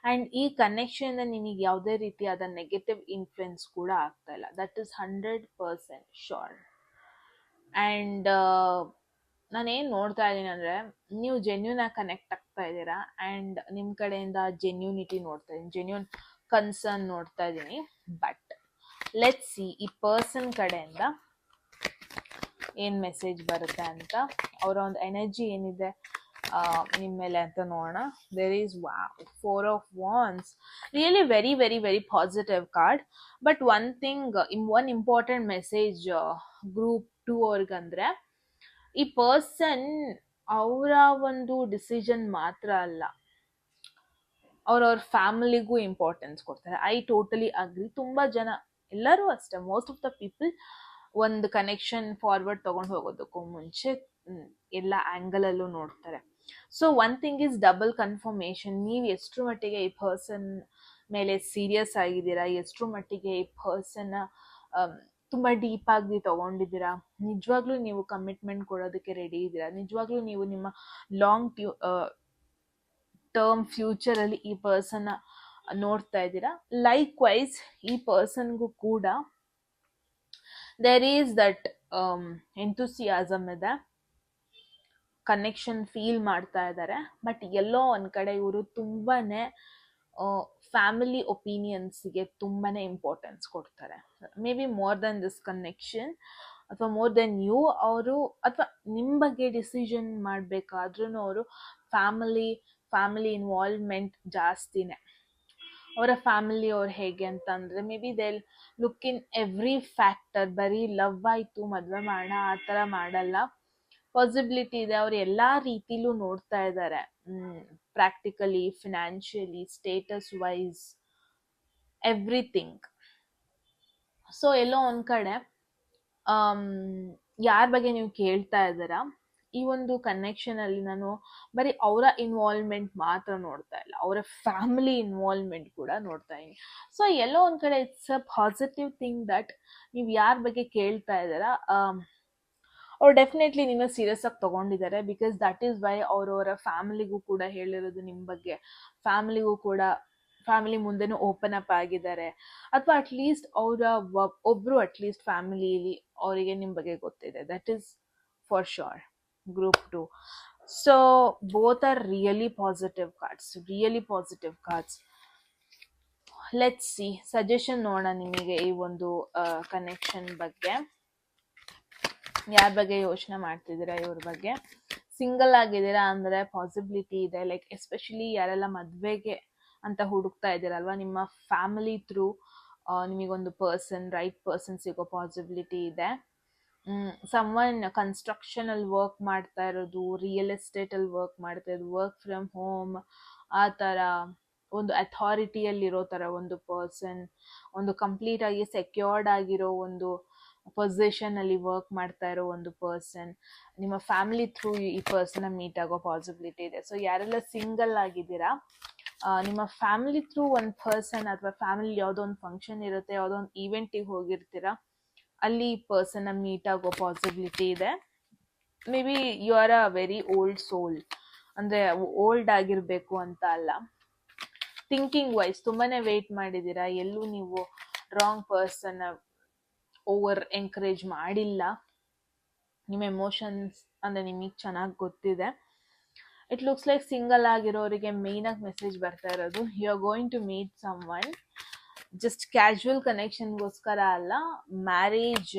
And ಈ ಕನೆಕ್ಷನಿಂದ ನಿಮಗೆ ಯಾವುದೇ ರೀತಿಯಾದ ನೆಗೆಟಿವ್ ಇನ್ಫ್ಲುಯೆನ್ಸ್ ಕೂಡ ಆಗ್ತಾ ಇಲ್ಲ. That is 100% sure. ಆ್ಯಂಡ್ ನಾನೇನು ನೋಡ್ತಾ ಇದ್ದೀನಿ ಅಂದರೆ ನೀವು ಜೆನ್ಯೂನಾಗಿ ಕನೆಕ್ಟ್ ಆಗ್ತಾ ಇದ್ದೀರಾ. ಆ್ಯಂಡ್ ನಿಮ್ಮ ಕಡೆಯಿಂದ ಜೆನ್ಯೂನಿಟಿ ನೋಡ್ತಾ ಇದ್ದೀನಿ, ಜೆನ್ಯೂನ್ ಕನ್ಸರ್ನ್ ನೋಡ್ತಾ ಇದ್ದೀನಿ. ಬಟ್ ಲೆಟ್ಸ್ ಸಿ ಈ ಪರ್ಸನ್ ಕಡೆಯಿಂದ ಏನು ಮೆಸೇಜ್ ಬರುತ್ತೆ ಅಂತ, ಅವರ ಒಂದು ಎನರ್ಜಿ ಏನಿದೆ ನಿಮ್ಮ ಮೇಲೆ ಅಂತ ನೋಡೋಣ. There is 4 of Wands, really very very very positive card. But one important message group 2 ಅವ್ರಿಗಂದ್ರೆ, ಈ ಪರ್ಸನ್ ಅವರ ಒಂದು ಡಿಸಿಷನ್ ಮಾತ್ರ ಅಲ್ಲ, ಅವ್ರವ್ರ ಫ್ಯಾಮಿಲಿಗೂ ಇಂಪಾರ್ಟೆನ್ಸ್ ಕೊಡ್ತಾರೆ. I totally agree. ತುಂಬ ಜನ, ಎಲ್ಲರೂ ಅಷ್ಟೇ, ಮೋಸ್ಟ್ ಆಫ್ ದ ಪೀಪಲ್ ಒಂದು ಕನೆಕ್ಷನ್ ಫಾರ್ವರ್ಡ್ ತೊಗೊಂಡು ಹೋಗೋದಕ್ಕೂ ಮುಂಚೆ ಎಲ್ಲ ಆ್ಯಂಗಲಲ್ಲೂ ನೋಡ್ತಾರೆ. So one thing is double confirmation. ನೀವು ಎಷ್ಟರ ಮಟ್ಟಿಗೆ ಈ ಪರ್ಸನ್ ಮೇಲೆ ಸೀರಿಯಸ್ ಆಗಿದ್ದೀರಾ, ಎಷ್ಟರ ಮಟ್ಟಿಗೆ ಈ ಪರ್ಸನ್ನ ತುಂಬ ಡೀಪಾಗಿ ತೊಗೊಂಡಿದ್ದೀರಾ, ನಿಜವಾಗ್ಲೂ ನೀವು ಕಮಿಟ್ಮೆಂಟ್ ಕೊಡೋದಕ್ಕೆ ರೆಡಿ ಇದ್ದೀರಾ, ನಿಜವಾಗ್ಲೂ ನೀವು ನಿಮ್ಮ ಲಾಂಗ್ ಟರ್ಮ್ ಫ್ಯೂಚರಲ್ಲಿ ಈ ಪರ್ಸನ್ನ ನೋಡ್ತಾ ಇದ್ದೀರಾ. ಲೈಕ್ ವೈಸ್ ಈ ಪರ್ಸನ್ಗೂ ಕೂಡ ದೇರ್ ಈಸ್ ದಟ್ ಎಂಥೂಸಿಯಾಸಮ್ ಇದೆ, ಕನೆಕ್ಷನ್ ಫೀಲ್ ಮಾಡ್ತಾ ಇದ್ದಾರೆ. ಬಟ್ ಎಲ್ಲೋ ಒಂದು ಕಡೆ ಇವರು ತುಂಬಾ ಫ್ಯಾಮಿಲಿ ಒಪಿನಿಯನ್ಸ್ಗೆ ತುಂಬಾ ಇಂಪಾರ್ಟೆನ್ಸ್ ಕೊಡ್ತಾರೆ. May be more than this connection ಅಥವಾ ಮೋರ್ ದೆನ್ ಯು. ಅವರು ಅಥವಾ ನಿಮ್ಮ ಬಗ್ಗೆ ಡಿಸಿಷನ್ ಮಾಡಬೇಕಾದ್ರೂ ಅವರು ಫ್ಯಾಮಿಲಿ ಇನ್ವಾಲ್ವ್ಮೆಂಟ್ ಜಾಸ್ತಿನೇ. ಅವರ ಫ್ಯಾಮಿಲಿ ಅವ್ರು ಹೇಗೆ ಅಂತಂದರೆ, may be they look in every factor. ಬರೀ ಲವ್ ಆಯಿತು ಮದುವೆ ಮಾಡೋಣ ಆ ಥರ ಮಾಡಲ್ಲ. ಪಾಸಿಬಿಲಿಟಿ ಇದೆ, ಅವ್ರು ಎಲ್ಲ ರೀತಿಲೂ ನೋಡ್ತಾ ಇದ್ದಾರೆ, practically, financially, status wise, everything. So ಎಲ್ಲೋ ಒಂದು ಕಡೆ ಯಾರ ಬಗ್ಗೆ ನೀವು ಕೇಳ್ತಾ ಇದ್ದೀರಾ, ಈ ಒಂದು ಕನೆಕ್ಷನಲ್ಲಿ ನಾನು ಬರೀ ಅವರ ಇನ್ವಾಲ್ವ್ಮೆಂಟ್ ಮಾತ್ರ ನೋಡ್ತಾ ಇಲ್ಲ, ಅವರ ಫ್ಯಾಮಿಲಿ ಇನ್ವಾಲ್ವ್ಮೆಂಟ್ ಕೂಡ ನೋಡ್ತಾ ಇದ್ದೀನಿ. ಸೊ ಎಲ್ಲೋ ಒಂದು ಕಡೆ it's a positive thing that ನೀವು ಯಾರ ಬಗ್ಗೆ ಕೇಳ್ತಾ ಇದ್ದೀರಾ ಅವ್ರು ಡೆಫಿನೆಟ್ಲಿ ನಿಮ್ಮ ಸೀರಿಯಸ್ ಆಗಿ ತೊಗೊಂಡಿದ್ದಾರೆ. ಬಿಕಾಸ್ ದಟ್ ಈಸ್ ವೈ ಅವರವರ ಫ್ಯಾಮಿಲಿಗೂ ಕೂಡ ಹೇಳಿರೋದು ನಿಮ್ಮ ಬಗ್ಗೆ, ಫ್ಯಾಮಿಲಿ ಮುಂದೆನೂ ಓಪನ್ ಅಪ್ ಆಗಿದ್ದಾರೆ. ಅಥವಾ ಅಟ್ಲೀಸ್ಟ್ ಒಬ್ಬರು ಅಟ್ಲೀಸ್ಟ್ ಫ್ಯಾಮಿಲಿಯಲ್ಲಿ ಅವರಿಗೆ ನಿಮ್ಮ ಬಗ್ಗೆ ಗೊತ್ತಿದೆ. That is for sure group 2. So both are really positive cards. Let's see suggestion ನೋಡೋಣ ನಿಮಗೆ ಈ ಒಂದು ಕನೆಕ್ಷನ್ ಬಗ್ಗೆ. ಯಾರ ಬಗ್ಗೆ ಯೋಚನೆ ಮಾಡ್ತಿದ್ದೀರಾ, ಇವ್ರ ಬಗ್ಗೆ. ಸಿಂಗಲ್ ಆಗಿದ್ದೀರಾ ಅಂದರೆ ಪಾಸಿಬಿಲಿಟಿ ಇದೆ, ಲೈಕ್ ಎಸ್ಪೆಷಲಿ ಯಾರೆಲ್ಲ ಮದುವೆಗೆ ಅಂತ ಹುಡುಕ್ತಾ ಇದ್ದೀರಲ್ವ, ನಿಮ್ಮ ಫ್ಯಾಮಿಲಿ ಥ್ರೂ ನಿಮಗೊಂದು ರೈಟ್ ಪರ್ಸನ್ ಸಿಗೋ ಪಾಸಿಬಿಲಿಟಿ ಇದೆ. ಸಮ್ವನ್ ಕನ್ಸ್ಟ್ರಕ್ಷನಲ್ಲಿ ವರ್ಕ್ ಮಾಡ್ತಾ ಇರೋದು, ರಿಯಲ್ ಎಸ್ಟೇಟಲ್ಲಿ ವರ್ಕ್ ಮಾಡ್ತಾ ಇರೋದು, ವರ್ಕ್ ಫ್ರಮ್ ಹೋಮ್ ಆ ಥರ ಒಂದು ಅಥಾರಿಟಿಯಲ್ಲಿರೋ ಥರ ಒಂದು ಪರ್ಸನ್, ಒಂದು ಕಂಪ್ಲೀಟಾಗಿ ಸೆಕ್ಯೂರ್ಡ್ ಆಗಿರೋ ಒಂದು ಪೊಸಿಷನಲ್ಲಿ ವರ್ಕ್ ಮಾಡ್ತಾ ಇರೋ ಒಂದು ಪರ್ಸನ್, ನಿಮ್ಮ ಫ್ಯಾಮಿಲಿ ಥ್ರೂ ಈ ಪರ್ಸನ್ನ ಮೀಟ್ ಆಗೋ ಪಾಸಿಬಿಲಿಟಿ ಇದೆ. ಸೊ ಯಾರೆಲ್ಲ ಸಿಂಗಲ್ ಆಗಿದ್ದೀರಾ ನಿಮ್ಮ ಫ್ಯಾಮಿಲಿ ಥ್ರೂ ಒಂದು ಪರ್ಸನ್ ಅಥವಾ ಫ್ಯಾಮಿಲಿ ಯಾವುದೋ ಒಂದು ಫಂಕ್ಷನ್ ಇರುತ್ತೆ, ಯಾವುದೋ ಒಂದು ಈವೆಂಟಿಗೆ ಹೋಗಿರ್ತೀರಾ, ಅಲ್ಲಿ ಈ ಪರ್ಸನ್ನ ಮೀಟ್ ಆಗೋ ಪಾಸಿಬಿಲಿಟಿ ಇದೆ. Maybe you are a very old soul, ಅಂದರೆ ಓಲ್ಡ್ ಆಗಿರಬೇಕು ಅಂತ ಅಲ್ಲ, ಥಿಂಕಿಂಗ್ ವೈಸ್ ತುಂಬಾನೇ ವೆಯ್ಟ್ ಮಾಡಿದ್ದೀರಾ, ಎಲ್ಲೂ ನೀವು ರಾಂಗ್ ಪರ್ಸನ್ ಓವರ್ ಎಂಕರೇಜ್ ಮಾಡಿಲ್ಲ. ನಿಮ್ಮ ಎಮೋಷನ್ಸ್ ಅಂದರೆ ನಿಮಗೆ ಚೆನ್ನಾಗಿ ಗೊತ್ತಿದೆ. ಇಟ್ ಲುಕ್ಸ್ ಲೈಕ್ ಸಿಂಗಲ್ ಆಗಿರೋರಿಗೆ ಮೇಯ್ನಾಗಿ ಮೆಸೇಜ್ ಬರ್ತಾ ಇರೋದು, you are going to meet someone, just casual ಕನೆಕ್ಷನ್ಗೋಸ್ಕರ ಅಲ್ಲ, ಮ್ಯಾರೇಜ್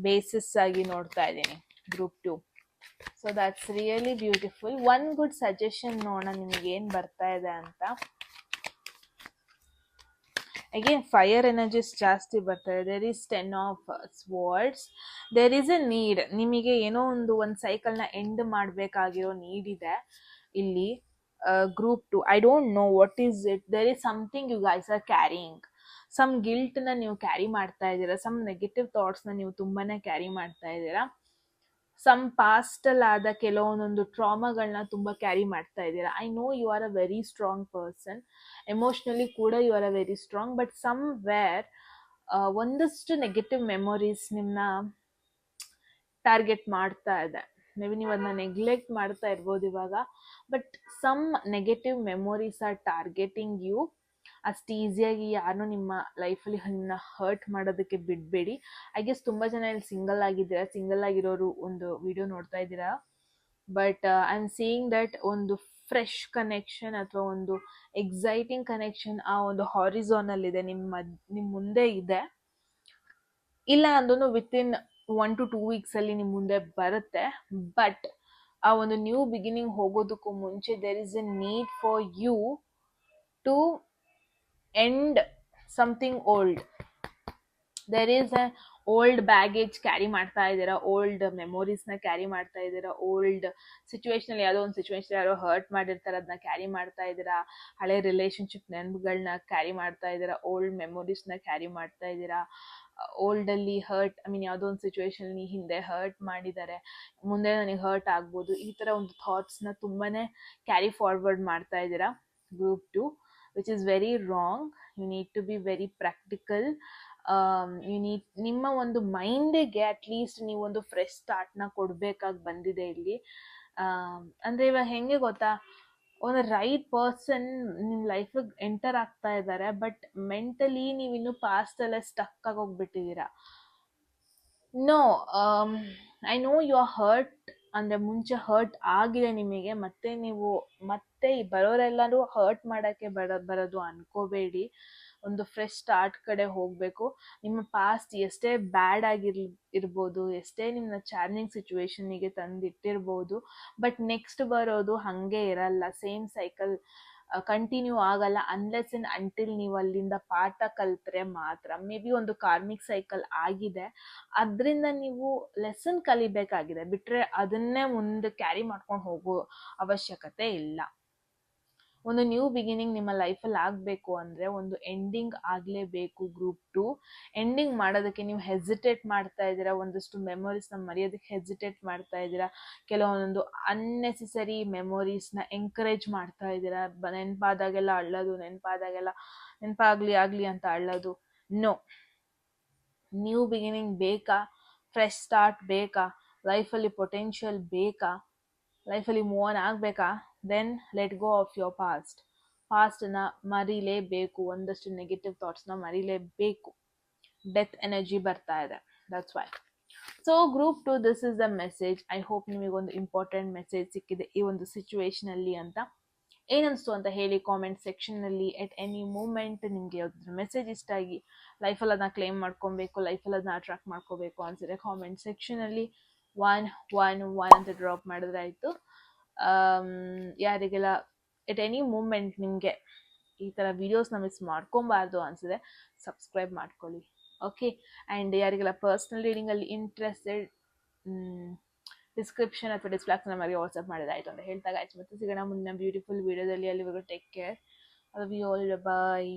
ಬೇಸಿಸ್ ಆಗಿ ನೋಡ್ತಾ ಇದ್ದೀನಿ group 2. So that's really beautiful. One good suggestion ನೋಡೋಣ ನಿಮಗೆ ಏನು ಬರ್ತಾ ಇದೆ ಅಂತ. ಅಗೇನ್ ಫೈರ್ ಎನರ್ಜೀಸ್ ಜಾಸ್ತಿ ಬರ್ತಾ ಇದೆ. There is 10 of swords. There is a need, ನಿಮಗೆ ಏನೋ ಒಂದು ಸೈಕಲ್ನ ಎಂಡ್ ಮಾಡಬೇಕಾಗಿರೋ ನೀಡ್ ಇದೆ ಇಲ್ಲಿ. Group 2, I don't know what is it. There is something you guys are carrying. Some ಗಿಲ್ಟ್ನ ನೀವು ಕ್ಯಾರಿ ಮಾಡ್ತಾ ಇದ್ದೀರಾ, ಸಮ್ ನೆಗೆಟಿವ್ ಥಾಟ್ಸ್ನ ನೀವು ತುಂಬಾನೇ ಕ್ಯಾರಿ ಮಾಡ್ತಾ ಇದ್ದೀರಾ, ಸಮ್ ಪಾಸ್ಟಲ್ಲಿ ಆದ ಕೆಲವೊಂದೊಂದು ಟ್ರಾಮಾಗಳನ್ನ ತುಂಬ ಕ್ಯಾರಿ ಮಾಡ್ತಾ ಇದ್ದೀರಾ. I know you are a very strong person, emotionally ಕೂಡ you are a very strong, but somewhere ಒಂದಷ್ಟು ನೆಗೆಟಿವ್ ಮೆಮೊರೀಸ್ ನಿಮ್ಮನ್ನ ಟಾರ್ಗೆಟ್ ಮಾಡ್ತಾ ಇದೆ. ಮೇ ಬಿ ನೀವು ಅದನ್ನ ನೆಗ್ಲೆಕ್ಟ್ ಮಾಡ್ತಾ ಇರ್ಬೋದು ಇವಾಗ, but some negative memories are targeting you. ಅಷ್ಟು ಈಸಿಯಾಗಿ ಯಾರನ್ನೂ ನಿಮ್ಮ ಲೈಫಲ್ಲಿ ನಿಮ್ಮನ್ನ ಹರ್ಟ್ ಮಾಡೋದಕ್ಕೆ ಬಿಡಬೇಡಿ. ಐ ಗೆಸ್ ತುಂಬ ಜನ ಇಲ್ಲಿ ಸಿಂಗಲ್ ಆಗಿದ್ದೀರಾ, ಸಿಂಗಲ್ ಆಗಿರೋರು ಒಂದು ವಿಡಿಯೋ ನೋಡ್ತಾ ಇದ್ದೀರಾ, but I am seeing that ಒಂದು ಫ್ರೆಶ್ ಕನೆಕ್ಷನ್ ಅಥವಾ ಒಂದು ಎಕ್ಸೈಟಿಂಗ್ ಕನೆಕ್ಷನ್ ಆ ಒಂದು ಹಾರಿಝಾನಲ್ಲಿದೆ, ನಿಮ್ಮ ಮುಂದೆ ಇದೆ. ಇಲ್ಲ ಅಂದ್ರೂ ವಿತಿನ್ 1 to 2 ವೀಕ್ಸಲ್ಲಿ ನಿಮ್ಮ ಮುಂದೆ ಬರುತ್ತೆ. ಬಟ್ ಆ ಒಂದು ನ್ಯೂ ಬಿಗಿನಿಂಗ್ ಹೋಗೋದಕ್ಕೂ ಮುಂಚೆ there is a need for you to end something old. There is a old baggage carry ಮಾಡ್ತಾ ಇದ್ದೀರಾ, ಓಲ್ಡ್ ಮೆಮೊರೀಸ್ನ ಕ್ಯಾರಿ ಮಾಡ್ತಾ ಇದ್ದೀರಾ, ಓಲ್ಡ್ ಸಿಚುವೇಶನಲ್ಲಿ ಯಾವುದೋ ಒಂದು ಸಿಚುವೇಶನ್ ಯಾರೋ ಹರ್ಟ್ ಮಾಡಿರ್ತಾರೆ ಅದನ್ನ ಕ್ಯಾರಿ ಮಾಡ್ತಾ ಇದ್ದೀರಾ, ಹಳೆ ರಿಲೇಷನ್ಶಿಪ್ ನೆನಪುಗಳನ್ನ ಕ್ಯಾರಿ ಮಾಡ್ತಾ ಇದ್ದೀರಾ, ಓಲ್ಡ್ ಮೆಮೊರೀಸ್ನ ಕ್ಯಾರಿ ಮಾಡ್ತಾ ಇದ್ದೀರಾ. ಓಲ್ಡಲ್ಲಿ ಹರ್ಟ್, ಐ ಮೀನ್ ಯಾವುದೋ ಒಂದು ಸಿಚುವೇಶನ್ ಹಿಂದೆ ಹರ್ಟ್ ಮಾಡಿದ್ದಾರೆ, ಮುಂದೆ ನನಗೆ ಹರ್ಟ್ ಆಗ್ಬೋದು, ಈ ಥರ ಒಂದು ಥಾಟ್ಸ್ನ ತುಂಬಾ ಕ್ಯಾರಿ ಫಾರ್ವರ್ಡ್ ಮಾಡ್ತಾ ಇದ್ದೀರಾ group 2, which is very wrong. You need to be very practical. ನಿಮ್ಮ ಒಂದು ಮೈಂಡಿಗೆ ಅಟ್ಲೀಸ್ಟ್ ನೀವೊಂದು ಫ್ರೆಶ್ ಸ್ಟಾರ್ಟ್ನ ಕೊಡಬೇಕಾಗಿ ಬಂದಿದೆ ಇಲ್ಲಿ. ಅಂದರೆ ಇವಾಗ ಹೆಂಗೆ ಗೊತ್ತಾ, ಒಂದು ರೈಟ್ ಪರ್ಸನ್ ನಿಮ್ಮ ಲೈಫಿಗೆ ಎಂಟರ್ ಆಗ್ತಾ ಇದ್ದಾರೆ, ಬಟ್ ಮೆಂಟಲಿ ನೀವು ಇನ್ನೂ ಪಾಸ್ಟಲ್ಲೇ ಸ್ಟಕ್ ಆಗೋಗ್ಬಿಟ್ಟಿದ್ದೀರಾ. No, I know you are hurt, ಅಂದರೆ ಮುಂಚೆ ಹರ್ಟ್ ಆಗಿದೆ ನಿಮಗೆ, ಮತ್ತೆ ಬರೋರೆಲ್ಲರೂ ಹರ್ಟ್ ಮಾಡೋಕ್ಕೆ ಬರೋದು ಅನ್ಕೋಬೇಡಿ. ಒಂದು ಫ್ರೆಶ್ ಸ್ಟಾರ್ಟ್ ಕಡೆ ಹೋಗಬೇಕು. ನಿಮ್ಮ ಪಾಸ್ಟ್ ಎಷ್ಟೇ ಬ್ಯಾಡ್ ಇರ್ಬೋದು, ಎಷ್ಟೇ ನಿಮ್ಮನ್ನ ಚಾಲೆಂಜಿಂಗ್ ಸಿಚುವೇಶನ್ನಿಗೆ ತಂದಿಟ್ಟಿರ್ಬೋದು, ಬಟ್ ನೆಕ್ಸ್ಟ್ ಬರೋದು ಹಾಗೆ ಇರಲ್ಲ, ಸೇಮ್ ಸೈಕಲ್ ಕಂಟಿನ್ಯೂ ಆಗಲ್ಲ, ಅನ್ಲೆಸ್ ಅಂಡ್ ಅಂಟಿಲ್ ನೀವು ಅಲ್ಲಿಂದ ಪಾಠ ಕಲ್ತ್ರೆ ಮಾತ್ರ. ಮೇ ಬಿ ಒಂದು ಕಾರ್ಮಿಕ್ ಸೈಕಲ್ ಆಗಿದೆ, ಅದರಿಂದ ನೀವು ಲೆಸನ್ ಕಲಿಬೇಕಾಗಿದೆ, ಬಿಟ್ಟರೆ ಅದನ್ನೇ ಮುಂದೆ ಕ್ಯಾರಿ ಮಾಡ್ಕೊಂಡು ಹೋಗೋ ಅವಶ್ಯಕತೆ ಇಲ್ಲ. ಒಂದು ನ್ಯೂ ಬಿಗಿನಿಂಗ್ ನಿಮ್ಮ ಲೈಫಲ್ಲಿ ಆಗಬೇಕು ಅಂದರೆ ಒಂದು ಎಂಡಿಂಗ್ ಆಗಲೇಬೇಕು. ಗ್ರೂಪ್ 2 ಎಂಡಿಂಗ್ ಮಾಡೋದಕ್ಕೆ ನೀವು ಹೆಸಿಟೇಟ್ ಮಾಡ್ತಾ ಇದ್ದೀರಾ, ಒಂದಷ್ಟು ಮೆಮೊರೀಸ್ನ ಮರೆಯೋದಕ್ಕೆ ಹೆಸಿಟೇಟ್ ಮಾಡ್ತಾ ಇದ್ದೀರಾ, ಕೆಲವೊಂದೊಂದು ಅನ್ನೆಸೆಸರಿ ಮೆಮೊರೀಸ್ನ ಎಂಕರೇಜ್ ಮಾಡ್ತಾ ಇದ್ದೀರಾ, ನೆನಪಾದಾಗೆಲ್ಲ ಅಳ್ಳೋದು, ನೆನಪಾಗಲಿ ಅಂತ ಅಳ್ಳೋದು. ನೋ, ನ್ಯೂ ಬಿಗಿನಿಂಗ್ ಬೇಕಾ, ಫ್ರೆಶ್ ಸ್ಟಾರ್ಟ್ ಬೇಕಾ, ಲೈಫಲ್ಲಿ ಪೊಟೆನ್ಷಿಯಲ್ ಬೇಕಾ, ಲೈಫಲ್ಲಿ ಮೂವ್ ಆನ್ ಆಗಬೇಕಾ, then let go of your ಪಾಸ್ಟನ್ನ ಮರಿಲೇಬೇಕು, ಒಂದಷ್ಟು ನೆಗೆಟಿವ್ ಥಾಟ್ಸ್ನ ಮರಿಲೇಬೇಕು. ಡೆತ್ ಎನರ್ಜಿ ಬರ್ತಾ ಇದೆ, that's why. So group 2, this is the message. I hope ನಿಮಗೊಂದು ಇಂಪಾರ್ಟೆಂಟ್ ಮೆಸೇಜ್ ಸಿಕ್ಕಿದೆ ಈ ಒಂದು ಸಿಚುವೇಶನಲ್ಲಿ ಅಂತ. ಏನನ್ನಿಸ್ತು ಅಂತ ಹೇಳಿ ಕಾಮೆಂಟ್ ಸೆಕ್ಷನ್ನಲ್ಲಿ. ಎಟ್ ಎನಿ ಮೂಮೆಂಟ್ ನಿಮಗೆ ಯಾವ್ದಾದ್ರು ಮೆಸೇಜ್ ಇಷ್ಟ ಆಗಿ ಲೈಫಲ್ಲಿ ಅದನ್ನ ಕ್ಲೇಮ್ ಮಾಡ್ಕೊಬೇಕು, ಲೈಫಲ್ಲಿ ಅದನ್ನ ಅಟ್ರಾಕ್ಟ್ ಮಾಡ್ಕೋಬೇಕು ಅನ್ಸಿದ್ರೆ ಕಾಮೆಂಟ್ ಸೆಕ್ಷನಲ್ಲಿ 111 ಅಂತ ಡ್ರಾಪ್ ಮಾಡಿದ್ರೆ ಆಯಿತು. ಯಾರಿಗೆಲ್ಲ ಎಟ್ ಎನಿ ಮೂಮೆಂಟ್ ನಿಮಗೆ ಈ ಥರ ವೀಡಿಯೋಸ್ನ ಮಿಸ್ ಮಾಡ್ಕೊಬಾರ್ದು ಅನಿಸಿದೆ, ಸಬ್ಸ್ಕ್ರೈಬ್ ಮಾಡ್ಕೊಳ್ಳಿ. ಓಕೆ, ಆ್ಯಂಡ್ ಯಾರಿಗೆಲ್ಲ ಪರ್ಸ್ನಲ್ ರೀಡಿಂಗಲ್ಲಿ ಇಂಟ್ರೆಸ್ಟೆಡ್, ಡಿಸ್ಕ್ರಿಪ್ಷನ್ ಅಥವಾ ಡಿಸ್ಕ್ರಿಪ್ಷನ್ ನಮಗೆ ವಾಟ್ಸಪ್ ಮಾಡಿದ್ರೆ ಆಯಿತು ಅಂತ ಹೇಳ್ತಾ ಗಾಯ್ಸ್, ಮತ್ತೆ ಸಿಗೋಣ ಮುಂದಿನ ಬ್ಯೂಟಿಫುಲ್ ವೀಡಿಯೋದಲ್ಲಿ. ಅಲ್ಲಿವರೆಗೂ take care, love you all, bye.